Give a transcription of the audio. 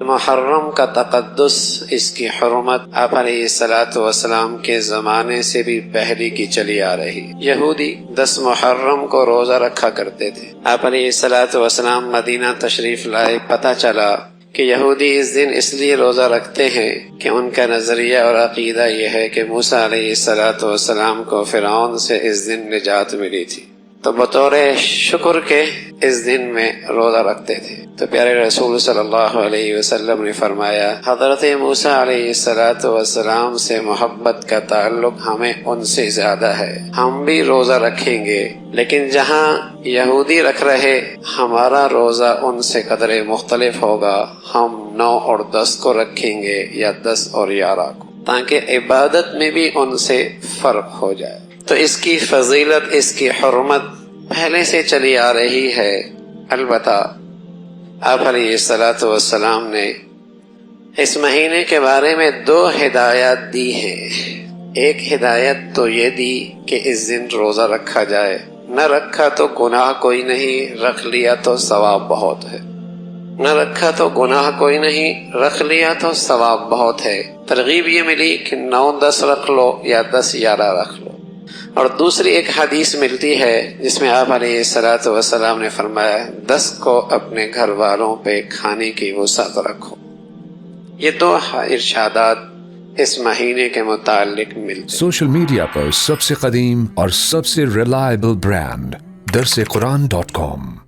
محرم کا تقدس، اس کی حرمت آپ علیہ الصلاۃ والسلام کے زمانے سے بھی پہلے کی چلی آ رہی۔ یہودی 10 محرم کو روزہ رکھا کرتے تھے۔ آپ علیہ الصلاۃ والسلام مدینہ تشریف لائے، پتہ چلا کہ یہودی اس دن اس لیے روزہ رکھتے ہیں کہ ان کا نظریہ اور عقیدہ یہ ہے کہ موسیٰ علیہ الصلاۃ والسلام کو فرعون سے اس دن نجات ملی تھی، تو بطور شکر کے اس دن میں روزہ رکھتے تھے۔ تو پیارے رسول صلی اللہ علیہ وسلم نے فرمایا، حضرت موسیٰ علیہ الصلاۃ والسلام سے محبت کا تعلق ہمیں ان سے زیادہ ہے، ہم بھی روزہ رکھیں گے، لیکن جہاں یہودی رکھ رہے ہمارا روزہ ان سے قدرے مختلف ہوگا، ہم 9 اور 10 کو رکھیں گے یا 10 اور 11 کو، تاکہ عبادت میں بھی ان سے فرق ہو جائے۔ تو اس کی فضیلت، اس کی حرمت پہلے سے چلی آ رہی ہے۔ البتہ آپ علیہ الصلاۃ والسلام نے اس مہینے کے بارے میں 2 ہدایات دی ہیں۔ ایک ہدایت تو یہ دی کہ اس دن روزہ رکھا جائے، نہ رکھا تو گناہ کوئی نہیں، رکھ لیا تو ثواب بہت ہے۔ نہ رکھا تو گناہ کوئی نہیں، رکھ لیا تو ثواب بہت ہے۔ ترغیب یہ ملی کہ 9 10 رکھ لو یا 10 11 رکھ لو۔ اور دوسری ایک حدیث ملتی ہے جس میں آپ علیہ الصلاۃ والسلام نے فرمایا 10 کو اپنے گھر والوں پہ کھانے کی وسعت رکھو۔ یہ 2 ارشادات اس مہینے کے متعلق ملتے۔ سوشل میڈیا پر سب سے قدیم اور سب سے ریلائبل برانڈ درسقرآن.com